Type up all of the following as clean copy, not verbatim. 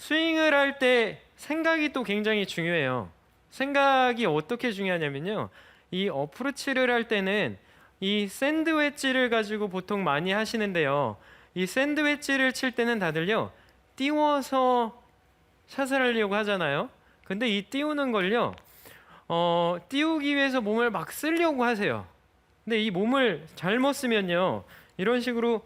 스윙을 할 때 생각이 또 굉장히 중요해요. 생각이 어떻게 중요하냐면요. 이 어프로치를 할 때는 이 샌드 웨지를 가지고 보통 많이 하시는데요. 이 샌드 웨지를 칠 때는 다들요. 띄워서 샷을 하려고 하잖아요. 근데 이 띄우는 걸요. 띄우기 위해서 몸을 막 쓰려고 하세요. 근데 이 몸을 잘못 쓰면요. 이런 식으로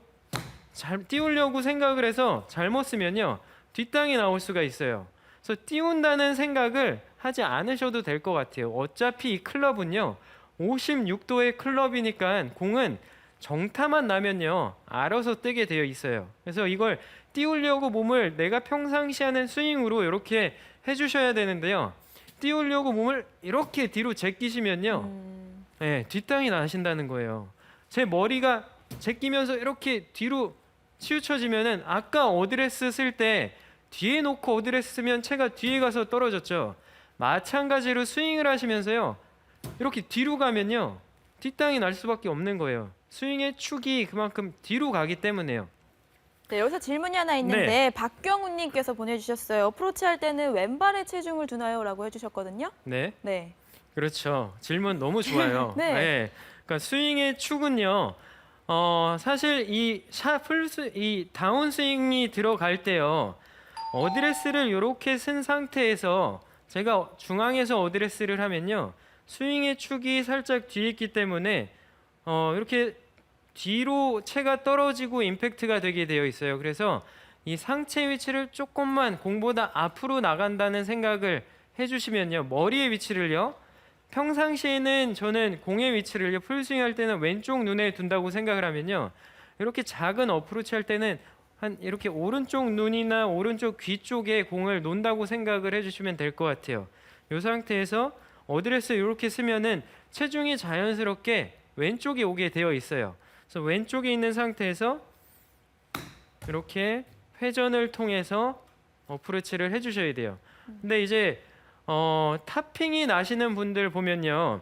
잘 띄우려고 생각을 해서 잘못 쓰면요. 뒷땅이 나올 수가 있어요. 그래서 띄운다는 생각을 하지 않으셔도 될 것 같아요. 어차피 이 클럽은요. 56도의 클럽이니까 공은 정타만 나면요. 알아서 뜨게 되어 있어요. 그래서 이걸 띄우려고 몸을 내가 평상시 하는 스윙으로 이렇게 해주셔야 되는데요. 띄우려고 몸을 이렇게 뒤로 제끼시면요. 네, 뒷땅이 나신다는 거예요. 제 머리가 제끼면서 이렇게 뒤로 치우쳐지면은 아까 어드레스 쓸 때 뒤에 놓고 어드레스 쓰면 채가 뒤에 가서 떨어졌죠. 마찬가지로 스윙을 하시면서요. 이렇게 뒤로 가면요. 뒷땅이 날 수밖에 없는 거예요. 스윙의 축이 그만큼 뒤로 가기 때문에요. 네, 여기서 질문이 하나 있는데 네. 박경훈님께서 보내주셨어요. 어프로치 할 때는 왼발에 체중을 두나요? 라고 해주셨거든요. 네. 네. 그렇죠. 질문 너무 좋아요. 네. 그러니까 스윙의 축은요. 사실 이 다운 스윙이 들어갈 때요. 어드레스를 이렇게 쓴 상태에서 제가 중앙에서 어드레스를 하면요. 스윙의 축이 살짝 뒤에 있기 때문에 이렇게 뒤로 채가 떨어지고 임팩트가 되게 되어 있어요. 그래서 이 상체 위치를 조금만 공보다 앞으로 나간다는 생각을 해주시면요. 머리의 위치를요. 평상시에는 저는 공의 위치를요. 풀스윙 할 때는 왼쪽 눈에 둔다고 생각을 하면요. 이렇게 작은 어프로치 할 때는 한 이렇게 오른쪽 눈이나 오른쪽 귀 쪽에 공을 놓는다고 생각을 해주시면 될 것 같아요. 이 상태에서 어드레스 이렇게 쓰면은 체중이 자연스럽게 왼쪽에 오게 되어 있어요. 그래서 왼쪽에 있는 상태에서 이렇게 회전을 통해서 어프로치를 해주셔야 돼요. 근데 이제 타핑이 나시는 분들 보면요,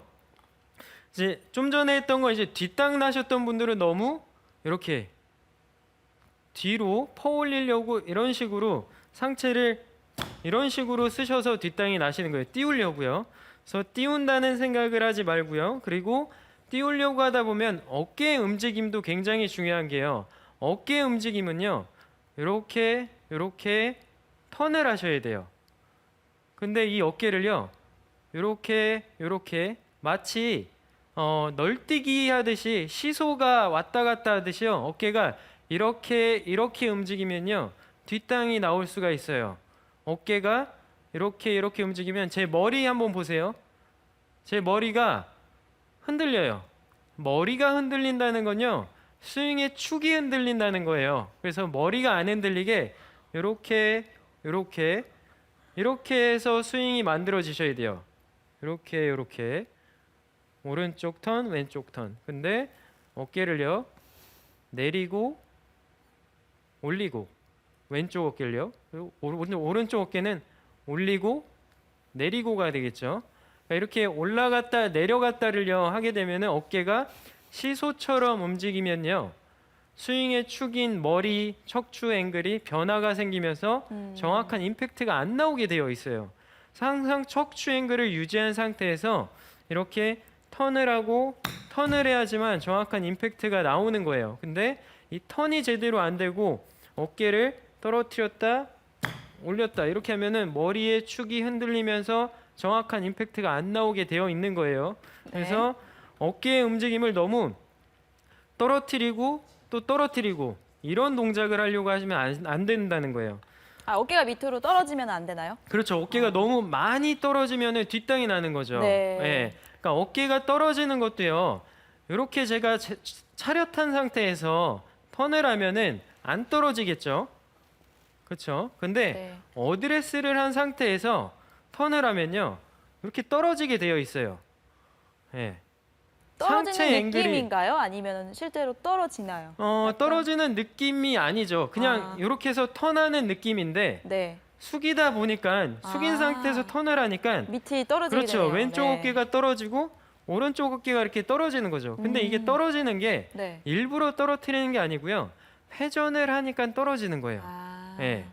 이제 좀 전에 했던 거 이제 뒷땅 나셨던 분들은 너무 이렇게 뒤로 퍼올리려고 이런 식으로 상체를 이런 식으로 쓰셔서 뒷땅이 나시는 거예요. 띄우려고요. 그래서 띄운다는 생각을 하지 말고요. 그리고 띄우려고 하다 보면 어깨의 움직임도 굉장히 중요한 게요. 어깨 움직임은요. 이렇게 턴을 하셔야 돼요. 근데 이 어깨를요. 이렇게 마치 널뛰기 하듯이 시소가 왔다 갔다 하듯이요. 어깨가 이렇게 움직이면요. 뒷땅이 나올 수가 있어요. 어깨가 이렇게 움직이면 제 머리 한번 보세요. 제 머리가 흔들려요. 머리가 흔들린다는 건요. 스윙의 축이 흔들린다는 거예요. 그래서 머리가 안 흔들리게 이렇게 해서 스윙이 만들어지셔야 돼요. 이렇게 오른쪽 턴, 왼쪽 턴. 근데 어깨를요. 내리고 올리고 왼쪽 어깨를요. 오른쪽 어깨는 올리고 내리고 가야 되겠죠. 그러니까 이렇게 올라갔다 내려갔다를요 하게 되면은 어깨가 시소처럼 움직이면요. 스윙의 축인 머리, 척추 앵글이 변화가 생기면서 정확한 임팩트가 안 나오게 되어 있어요. 항상 척추 앵글을 유지한 상태에서 이렇게 턴을 해야지만 정확한 임팩트가 나오는 거예요. 근데 이 턴이 제대로 안 되고 어깨를 떨어뜨렸다 올렸다 이렇게 하면은 머리의 축이 흔들리면서 정확한 임팩트가 안 나오게 되어 있는 거예요. 그래서 어깨의 움직임을 너무 떨어뜨리고 또 떨어뜨리고 이런 동작을 하려고 하시면 안 된다는 거예요. 아, 어깨가 밑으로 떨어지면 안 되나요? 그렇죠. 어깨가 너무 많이 떨어지면 뒷땅이 나는 거죠. 네. 예. 그러니까 어깨가 떨어지는 것도요. 이렇게 제가 차렷한 상태에서 턴을 하면은 안 떨어지겠죠. 그렇죠. 근데 네. 어드레스를 한 상태에서 턴을 하면요. 이렇게 떨어지게 되어 있어요. 예. 떨어지는 느낌인가요? 아니면 실제로 떨어지나요? 떨어지는 느낌이 아니죠. 그냥 이렇게 해서 턴하는 느낌인데 네. 숙이다 보니까 숙인 상태에서 턴을 하니까 밑이 떨어지게 그렇죠. 되네요. 왼쪽 네. 어깨가 떨어지고 오른쪽 어깨가 이렇게 떨어지는 거죠. 근데 이게 떨어지는 게 네. 일부러 떨어뜨리는 게 아니고요. 회전을 하니까 떨어지는 거예요. 아. 예.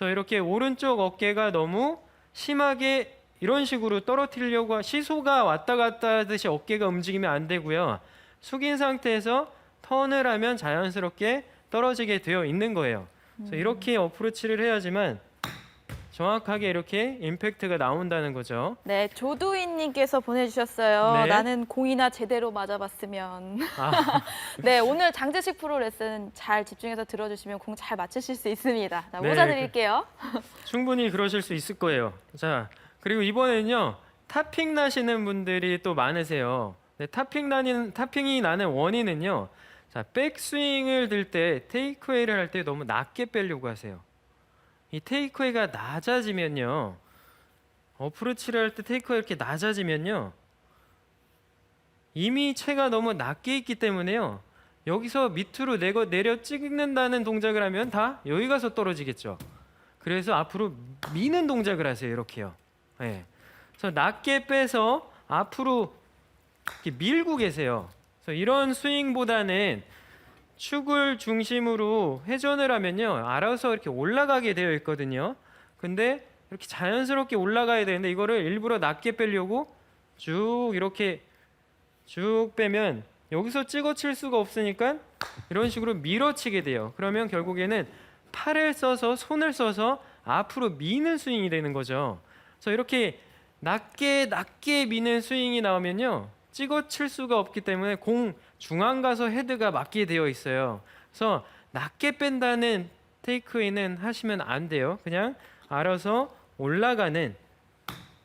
그래서 이렇게 오른쪽 어깨가 너무 심하게 이런 식으로 떨어뜨리려고 시소가 왔다 갔다 하듯이 어깨가 움직이면 안 되고요. 숙인 상태에서 턴을 하면 자연스럽게 떨어지게 되어 있는 거예요. 그래서 이렇게 어프로치를 해야지만 정확하게 이렇게 임팩트가 나온다는 거죠. 네, 조두인님께서 보내주셨어요. 네. 나는 공이나 제대로 맞아봤으면. 아, 네, 오늘 장재식 프로 레슨 잘 집중해서 들어주시면 공 잘 맞추실 수 있습니다. 자, 네, 모자 드릴게요. 충분히 그러실 수 있을 거예요. 자, 그리고 이번에는요. 타핑 나시는 분들이 또 많으세요. 네, 타핑이 나는 원인은요. 자, 백스윙을 들 때 테이크웨이를 할 때 너무 낮게 빼려고 하세요. 이 테이크웨이가 낮아지면요. 어프로치를 할 때 테이크웨이가 이렇게 낮아지면요. 이미 채가 너무 낮게 있기 때문에요. 여기서 밑으로 내려 찍는다는 동작을 하면 다 여기 가서 떨어지겠죠. 그래서 앞으로 미는 동작을 하세요. 이렇게요. 네. 그래서 낮게 빼서 앞으로 이렇게 밀고 계세요. 그래서 이런 스윙보다는 축을 중심으로 회전을 하면요. 알아서 이렇게 올라가게 되어 있거든요. 근데 이렇게 자연스럽게 올라가야 되는데 이거를 일부러 낮게 빼려고 쭉 이렇게 쭉 빼면 여기서 찍어칠 수가 없으니까 이런 식으로 밀어치게 돼요. 그러면 결국에는 팔을 써서 손을 써서 앞으로 미는 스윙이 되는 거죠. 그래서 이렇게 낮게 미는 스윙이 나오면요. 찍어칠 수가 없기 때문에 공 중앙 가서 헤드가 맞게 되어 있어요. 그래서 낮게 뺀다는 테이크웨이는 하시면 안 돼요. 그냥 알아서 올라가는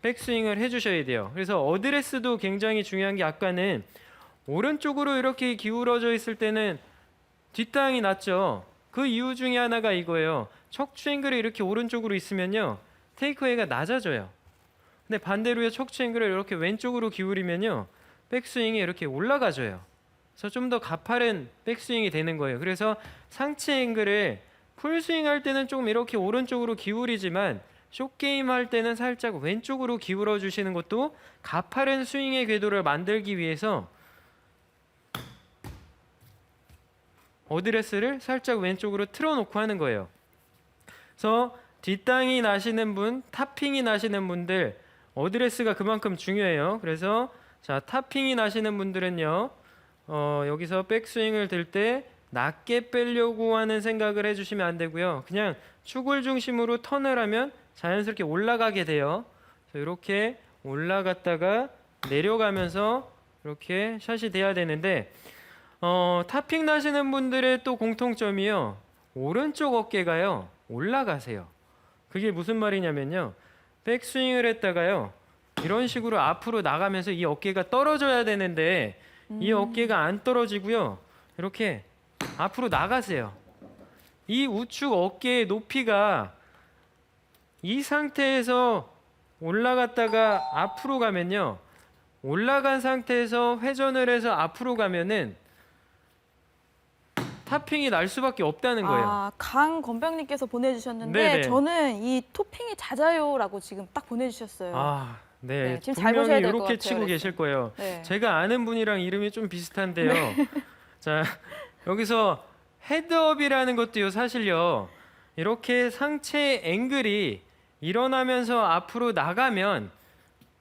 백스윙을 해주셔야 돼요. 그래서 어드레스도 굉장히 중요한 게 아까는 오른쪽으로 이렇게 기울어져 있을 때는 뒷땅이 났죠. 그 이유 중에 하나가 이거예요. 척추 앵글이 이렇게 오른쪽으로 있으면요. 테이크웨이가 낮아져요. 근데 반대로요. 척추 앵글을 이렇게 왼쪽으로 기울이면요. 백스윙이 이렇게 올라가져요. 그래서 좀 더 가파른 백스윙이 되는 거예요. 그래서 상체 앵글을 풀스윙 할 때는 조금 이렇게 오른쪽으로 기울이지만 숏게임 할 때는 살짝 왼쪽으로 기울어 주시는 것도 가파른 스윙의 궤도를 만들기 위해서 어드레스를 살짝 왼쪽으로 틀어놓고 하는 거예요. 그래서 뒷땅이 나시는 분, 타핑이 나시는 분들 어드레스가 그만큼 중요해요. 그래서 자, 타핑이 나시는 분들은요. 여기서 백스윙을 들 때 낮게 빼려고 하는 생각을 해주시면 안 되고요. 그냥 축을 중심으로 턴을 하면 자연스럽게 올라가게 돼요. 그래서 이렇게 올라갔다가 내려가면서 이렇게 샷이 돼야 되는데 타핑 나시는 분들의 또 공통점이요. 오른쪽 어깨가요. 올라가세요. 그게 무슨 말이냐면요. 백스윙을 했다가요. 이런 식으로 앞으로 나가면서 이 어깨가 떨어져야 되는데 이 어깨가 안 떨어지고요. 이렇게 앞으로 나가세요. 이 우측 어깨의 높이가 이 상태에서 올라갔다가 앞으로 가면요. 올라간 상태에서 회전을 해서 앞으로 가면은 타핑이 날 수밖에 없다는 거예요. 아, 강건병님께서 보내주셨는데 네네. 저는 이 토핑이 잦아요라고 지금 딱 보내주셨어요. 아, 네. 네, 지금 잘 보셔야 분명히 될것 이렇게 같아요, 치고 그래서. 계실 거예요. 네. 제가 아는 분이랑 이름이 좀 비슷한데요. 자, 여기서 헤드업이라는 것도요, 사실요. 이렇게 상체 앵글이 일어나면서 앞으로 나가면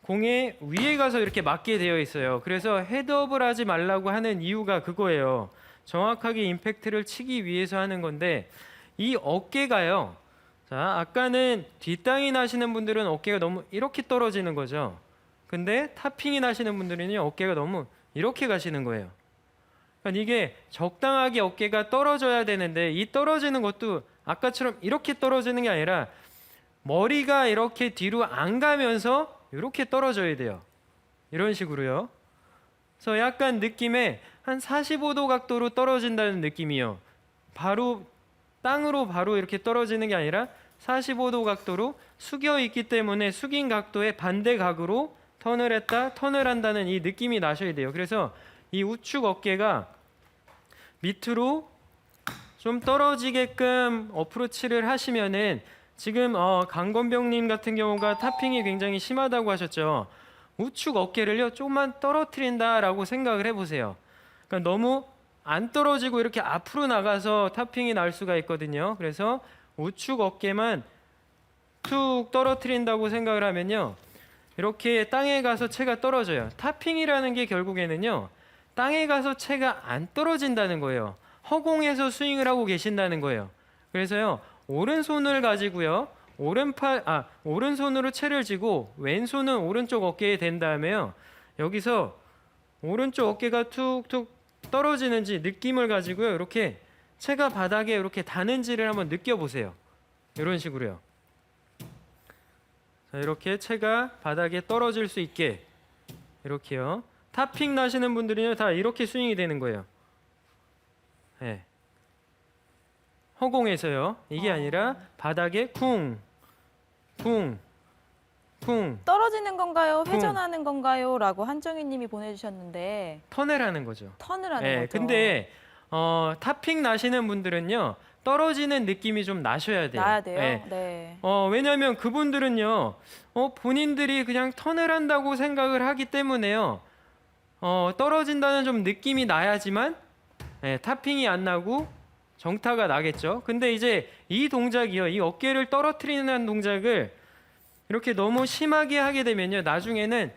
공의 위에 가서 이렇게 맞게 되어 있어요. 그래서 헤드업을 하지 말라고 하는 이유가 그거예요. 정확하게 임팩트를 치기 위해서 하는 건데 이 어깨가요. 자, 아까는 뒷땅이 나시는 분들은 어깨가 너무 이렇게 떨어지는 거죠. 근데 타핑이 나시는 분들은요. 어깨가 너무 이렇게 가시는 거예요. 그러니까 이게 적당하게 어깨가 떨어져야 되는데 이 떨어지는 것도 아까처럼 이렇게 떨어지는 게 아니라 머리가 이렇게 뒤로 안 가면서 이렇게 떨어져야 돼요. 이런 식으로요. 그래서 약간 느낌에 한 45도 각도로 떨어진다는 느낌이요. 바로 땅으로 바로 이렇게 떨어지는 게 아니라 45도 각도로 숙여 있기 때문에 숙인 각도의 반대 각으로 턴을 했다, 턴을 한다는 이 느낌이 나셔야 돼요. 그래서 이 우측 어깨가 밑으로 좀 떨어지게끔 어프로치를 하시면은 지금 강건병님 같은 경우가 타핑이 굉장히 심하다고 하셨죠. 우측 어깨를요 조금만 떨어뜨린다라고 생각을 해보세요. 그러니까 너무 안 떨어지고 이렇게 앞으로 나가서 타핑이 날 수가 있거든요. 그래서 우측 어깨만 툭 떨어뜨린다고 생각을 하면요. 이렇게 땅에 가서 채가 떨어져요. 타핑이라는 게 결국에는요. 땅에 가서 채가 안 떨어진다는 거예요. 허공에서 스윙을 하고 계신다는 거예요. 그래서요. 오른손을 가지고요. 오른손으로 채를 쥐고 왼손은 오른쪽 어깨에 댄 다음에요. 여기서 오른쪽 어깨가 툭툭 떨어지는지 느낌을 가지고요. 이렇게 채가 바닥에 이렇게 닿는지를 한번 느껴보세요. 이런 식으로요. 자, 이렇게 채가 바닥에 떨어질 수 있게 이렇게요. 타핑 나시는 분들은요. 다 이렇게 스윙이 되는 거예요. 네. 허공에서요. 이게 아니라 바닥에 쿵, 쿵, 쿵 떨어지는 건가요? 회전하는 건가요? 라고 한정희 님이 보내주셨는데 턴을 하는 거죠. 턴을 하는 네, 거죠. 근데 타핑 나시는 분들은요. 떨어지는 느낌이 좀 나셔야 돼요. 나야 돼요? 네. 네. 왜냐하면 그분들은요. 본인들이 그냥 턴을 한다고 생각을 하기 때문에요. 떨어진다는 좀 느낌이 나야지만 타핑이 안 나고 정타가 나겠죠. 근데 이제 이 동작이요. 이 어깨를 떨어뜨리는 동작을 이렇게 너무 심하게 하게 되면요. 나중에는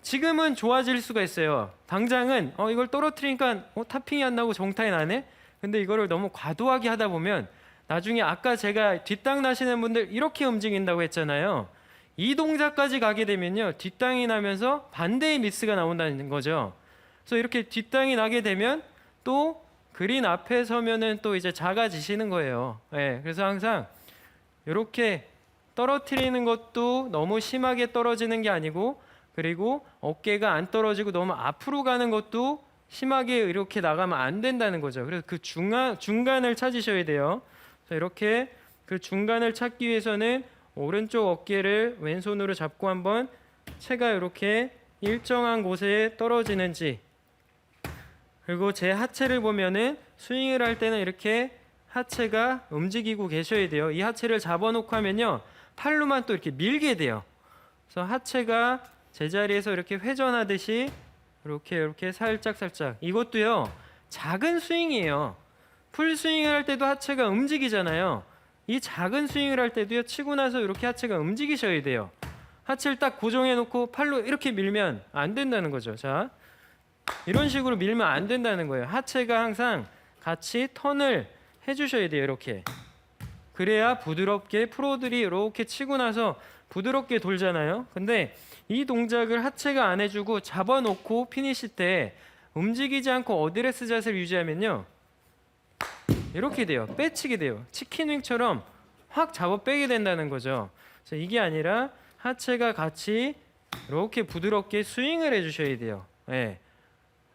지금은 좋아질 수가 있어요. 당장은 이걸 떨어뜨리니까 타핑이 안 나고 정타에 나네. 근데 이거를 너무 과도하게 하다 보면 나중에 아까 제가 뒷땅 나시는 분들 이렇게 움직인다고 했잖아요. 이 동작까지 가게 되면요. 뒷땅이 나면서 반대의 미스가 나온다는 거죠. 그래서 이렇게 뒷땅이 나게 되면 또 그린 앞에 서면은 또 이제 작아지시는 거예요. 그래서 항상 이렇게 떨어뜨리는 것도 너무 심하게 떨어지는 게 아니고 그리고 어깨가 안 떨어지고 너무 앞으로 가는 것도 심하게 이렇게 나가면 안 된다는 거죠. 그래서 그 중간을 찾으셔야 돼요. 그래서 이렇게 그 중간을 찾기 위해서는 오른쪽 어깨를 왼손으로 잡고 한번 채가 이렇게 일정한 곳에 떨어지는지 그리고 제 하체를 보면은 스윙을 할 때는 이렇게 하체가 움직이고 계셔야 돼요. 이 하체를 잡아놓고 하면요. 팔로만 또 이렇게 밀게 돼요. 그래서 하체가 제자리에서 이렇게 회전하듯이 이렇게 살짝 이것도요. 작은 스윙이에요. 풀 스윙을 할 때도 하체가 움직이잖아요. 이 작은 스윙을 할 때도요. 치고 나서 이렇게 하체가 움직이셔야 돼요. 하체를 딱 고정해 놓고 팔로 이렇게 밀면 안 된다는 거죠. 자, 이런 식으로 밀면 안 된다는 거예요. 하체가 항상 같이 턴을 해주셔야 돼요. 이렇게. 그래야 부드럽게 프로들이 이렇게 치고 나서 부드럽게 돌잖아요. 근데 이 동작을 하체가 안 해주고 잡아놓고 피니시 때 움직이지 않고 어드레스 자세를 유지하면요. 이렇게 돼요. 빼치게 돼요. 치킨윙처럼 확 잡아 빼게 된다는 거죠. 그래서 이게 아니라 하체가 같이 이렇게 부드럽게 스윙을 해주셔야 돼요.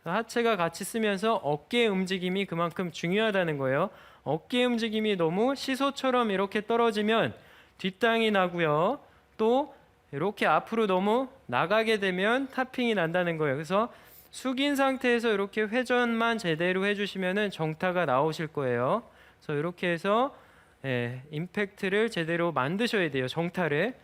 하체가 같이 쓰면서 어깨 움직임이 그만큼 중요하다는 거예요. 어깨 움직임이 너무 시소처럼 이렇게 떨어지면 뒷땅이 나고요. 또 이렇게 앞으로 너무 나가게 되면 타핑이 난다는 거예요. 그래서 숙인 상태에서 이렇게 회전만 제대로 해주시면은 정타가 나오실 거예요. 그래서 이렇게 해서 임팩트를 제대로 만드셔야 돼요. 정타를.